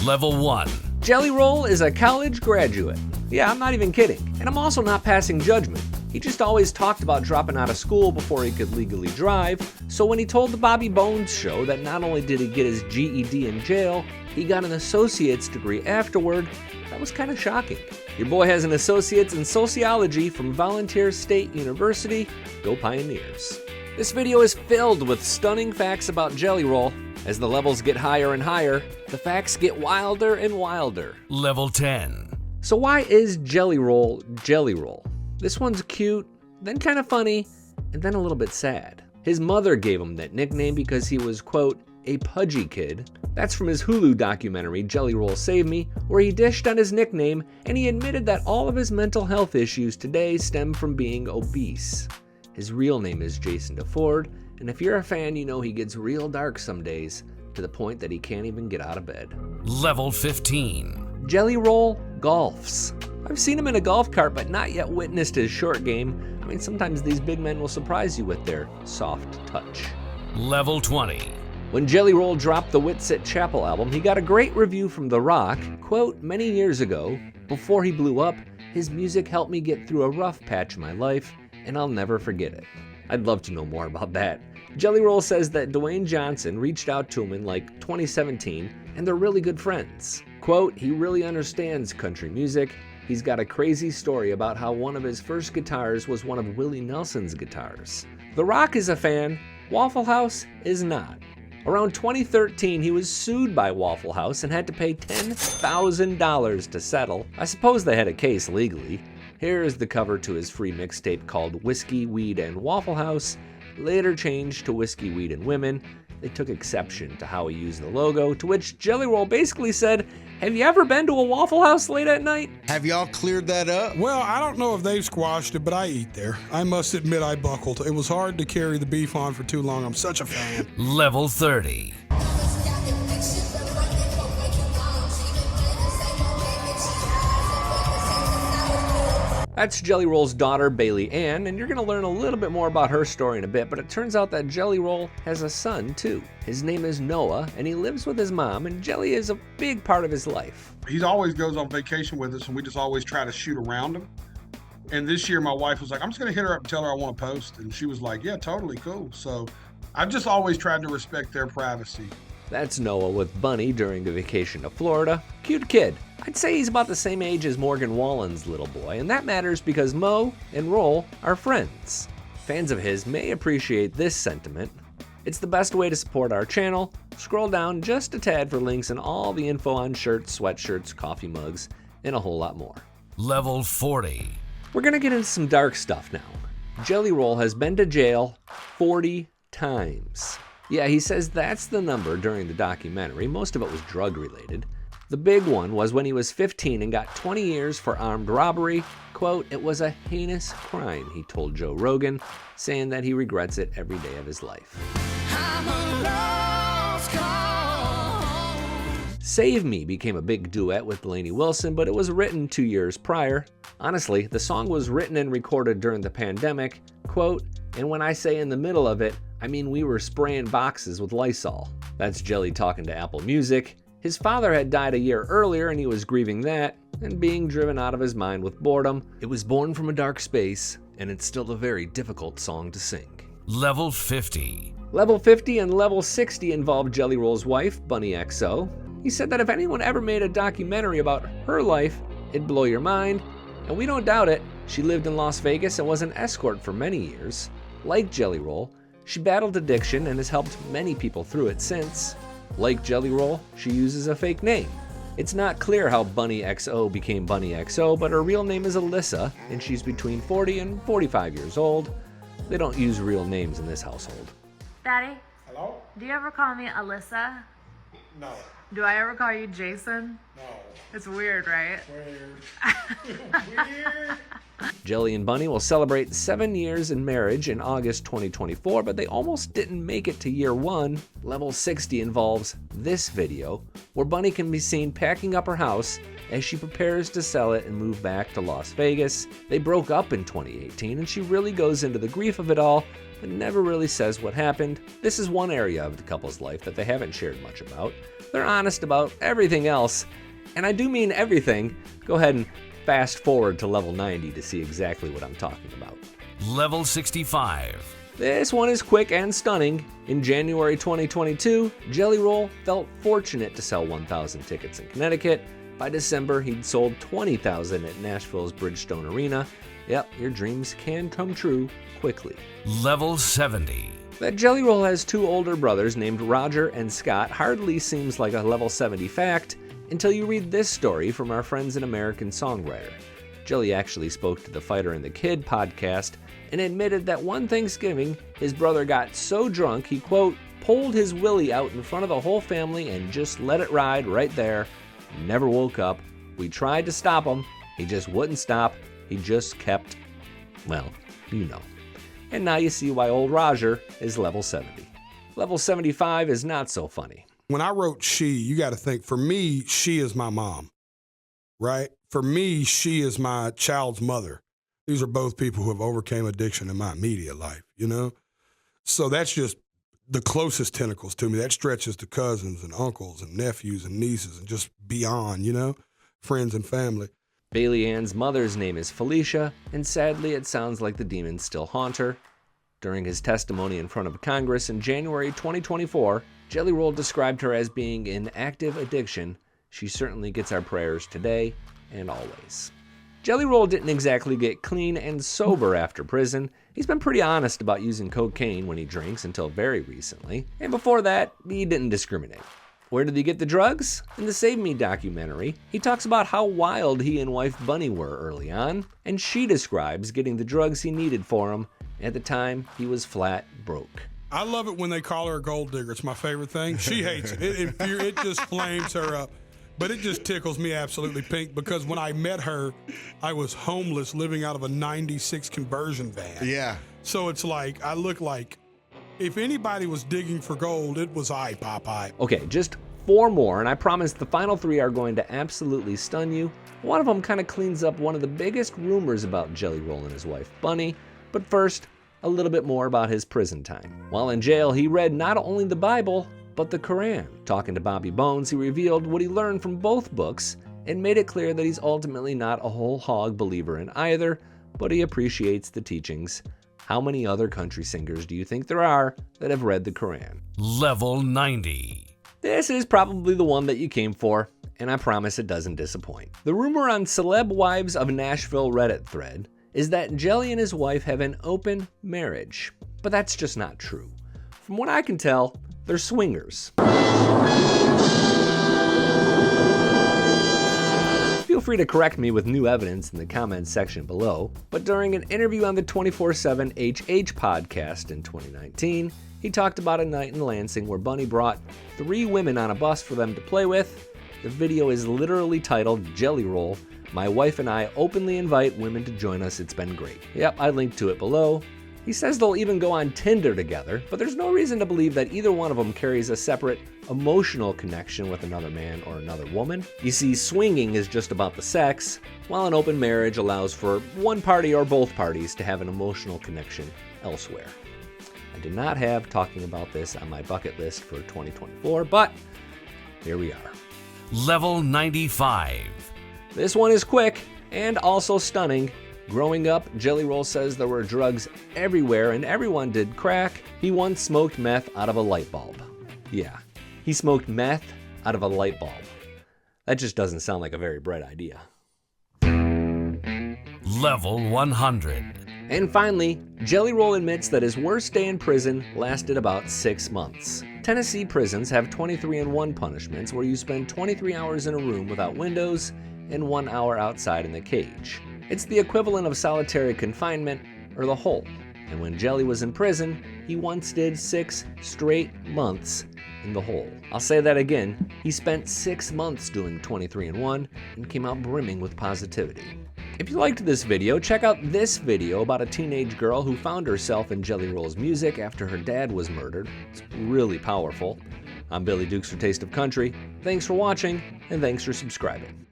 Level 1. Jelly Roll is a college graduate. Yeah, I'm not even kidding. And I'm also not passing judgment. He just always talked about dropping out of school before he could legally drive, so when he told the Bobby Bones show that not only did he get his GED in jail, he got an associate's degree afterward, that was kind of shocking. Your boy has an associate's in sociology from Volunteer State University. Go Pioneers. This video is filled with stunning facts about Jelly Roll. As the levels get higher and higher, the facts get wilder and wilder. Level 10. So why is Jelly Roll Jelly Roll? This one's cute, then kind of funny, and then a little bit sad. His mother gave him that nickname because he was, quote, a pudgy kid. That's from his Hulu documentary, Jelly Roll Save Me, where he dished on his nickname, and he admitted that all of his mental health issues today stem from being obese. His real name is Jason DeFord, and if you're a fan, you know he gets real dark some days, to the point that he can't even get out of bed. Level 15. Jelly Roll golfs. I've seen him in a golf cart, but not yet witnessed his short game. I mean, sometimes these big men will surprise you with their soft touch. Level 20. When Jelly Roll dropped the Whitset Chapel album, he got a great review from The Rock. Quote, many years ago, before he blew up, his music helped me get through a rough patch in my life, and I'll never forget it. I'd love to know more about that. Jelly Roll says that Dwayne Johnson reached out to him in like 2017, and they're really good friends. Quote, he really understands country music. He's got a crazy story about how one of his first guitars was one of Willie Nelson's guitars. The Rock is a fan, Waffle House is not. Around 2013, he was sued by Waffle House and had to pay $10,000 to settle. I suppose they had a case legally. Here is the cover to his free mixtape called Whiskey, Weed, and Waffle House, later changed to Whiskey, Weed, and Women. They took exception to how he used the logo, to which Jelly Roll basically said, have you ever been to a Waffle House late at night? Have y'all cleared that up? Well, I don't know if they've squashed it, but I eat there. I must admit I buckled. It was hard to carry the beef on for too long. I'm such a fan. Level 30. That's Jelly Roll's daughter, Bailey Ann, and you're going to learn a little bit more about her story in a bit, but it turns out that Jelly Roll has a son, too. His name is Noah, and he lives with his mom, and Jelly is a big part of his life. He always goes on vacation with us, and we just always try to shoot around him. And this year, my wife was like, I'm just going to hit her up and tell her I want to post. And she was like, yeah, totally cool. So I've just always tried to respect their privacy. That's Noah with Bunnie during the vacation to Florida. Cute kid. I'd say he's about the same age as Morgan Wallen's little boy, and that matters because Mo and Roll are friends. Fans of his may appreciate this sentiment. It's the best way to support our channel. Scroll down just a tad for links and all the info on shirts, sweatshirts, coffee mugs, and a whole lot more. Level 40. We're gonna get into some dark stuff now. Jelly Roll has been to jail 40 times. Yeah, he says that's the number during the documentary. Most of it was drug related. The big one was when he was 15 and got 20 years for armed robbery. Quote, it was a heinous crime, he told Joe Rogan, saying that he regrets it every day of his life. Save Me became a big duet with Lainey Wilson, but it was written 2 years prior. Honestly, the song was written and recorded during the pandemic. Quote, and when I say in the middle of it, I mean we were spraying boxes with Lysol. That's Jelly talking to Apple Music. His father had died a year earlier and he was grieving that and being driven out of his mind with boredom. It was born from a dark space, and it's still a very difficult song to sing. Level 50. Level 50 and Level 60 involved Jelly Roll's wife, Bunnie XO. He said that if anyone ever made a documentary about her life, it'd blow your mind, and we don't doubt it. She lived in Las Vegas and was an escort for many years. Like Jelly Roll, she battled addiction and has helped many people through it since. Like Jelly Roll, she uses a fake name. It's not clear how Bunnie XO became Bunnie XO, but her real name is Alyssa, and she's between 40 and 45 years old. They don't use real names in this household. Daddy? Hello? Do you ever call me Alyssa? No. Do I ever call you Jason? No. It's weird, right? Weird. Weird. Jelly and Bunnie will celebrate 7 years in marriage in August 2024, but they almost didn't make it to year 1. Level 60 involves this video, where Bunnie can be seen packing up her house as she prepares to sell it and move back to Las Vegas. They broke up in 2018, and she really goes into the grief of it all, but never really says what happened. This is one area of the couple's life that they haven't shared much about. They're honest about everything else, and I do mean everything. Go ahead and fast forward to level 90 to see exactly what I'm talking about. Level 65. This one is quick and stunning. In January 2022, Jelly Roll felt fortunate to sell 1,000 tickets in Connecticut. By December, he'd sold 20,000 at Nashville's Bridgestone Arena. Yep, your dreams can come true quickly. Level 70. That Jelly Roll has 2 older brothers named Roger and Scott hardly seems like a level 70 fact until you read this story from our friends and American songwriter. Jelly actually spoke to the Fighter and the Kid podcast and admitted that one Thanksgiving, his brother got so drunk he, quote, pulled his willy out in front of the whole family and just let it ride right there. Never woke up. We tried to stop him. He just wouldn't stop. He just kept, well, you know. And now you see why old Roger is level 70. Level 75 is not so funny. When I wrote she, you got to think, for me, she is my mom, right? For me, she is my child's mother. These are both people who have overcame addiction in my immediate life, you know? So that's just the closest tentacles to me. That stretches to cousins and uncles and nephews and nieces and just beyond, you know? Friends and family. Bailey Ann's mother's name is Felicia, and sadly it sounds like the demons still haunt her. During his testimony in front of Congress in January 2024, Jelly Roll described her as being in active addiction. She certainly gets our prayers today and always. Jelly Roll didn't exactly get clean and sober after prison. He's been pretty honest about using cocaine when he drinks until very recently. And before that, he didn't discriminate. Where did he get the drugs? In the Save Me documentary, he talks about how wild he and wife Bunnie were early on, and she describes getting the drugs he needed for him. At the time, he was flat broke. I love it when they call her a gold digger. It's my favorite thing. She hates it. It just flames her up. But it just tickles me absolutely pink because when I met her, I was homeless living out of a 96 conversion van. Yeah. So it's like, I look like, if anybody was digging for gold, it was I, Popeye. Okay, just 4 more, and I promise the final 3 are going to absolutely stun you. One of them kind of cleans up one of the biggest rumors about Jelly Roll and his wife, Bunnie. But first, a little bit more about his prison time. While in jail, he read not only the Bible, but the Koran. Talking to Bobby Bones, he revealed what he learned from both books and made it clear that he's ultimately not a whole hog believer in either, but he appreciates the teachings. How many other country singers do you think there are that have read the Koran? Level 90. This is probably the one that you came for, and I promise it doesn't disappoint. The rumor on Celeb Wives of Nashville Reddit thread is that Jelly and his wife have an open marriage, but that's just not true. From what I can tell, they're swingers. Feel free to correct me with new evidence in the comments section below, but during an interview on the 24/7 HH podcast in 2019, he talked about a night in Lansing where Bunnie brought 3 women on a bus for them to play with. The video is literally titled Jelly Roll. My wife and I openly invite women to join us. It's been great. Yep, I linked to it below. He says they'll even go on Tinder together, but there's no reason to believe that either one of them carries a separate emotional connection with another man or another woman. You see, swinging is just about the sex, while an open marriage allows for one party or both parties to have an emotional connection elsewhere. I did not have talking about this on my bucket list for 2024, but here we are. Level 95. This one is quick and also stunning. Growing up, Jelly Roll says there were drugs everywhere and everyone did crack. He once smoked meth out of a light bulb. Yeah, he smoked meth out of a light bulb. That just doesn't sound like a very bright idea. Level 100. And finally, Jelly Roll admits that his worst day in prison lasted about 6 months. Tennessee prisons have 23-in-1 punishments where you spend 23 hours in a room without windows and 1 hour outside in the cage. It's the equivalent of solitary confinement, or the hole. And when Jelly was in prison, he once did 6 straight months in the hole. I'll say that again. He spent 6 months doing 23-in-1 and came out brimming with positivity. If you liked this video, check out this video about a teenage girl who found herself in Jelly Roll's music after her dad was murdered. It's really powerful. I'm Billy Dukes for Taste of Country. Thanks for watching, and thanks for subscribing.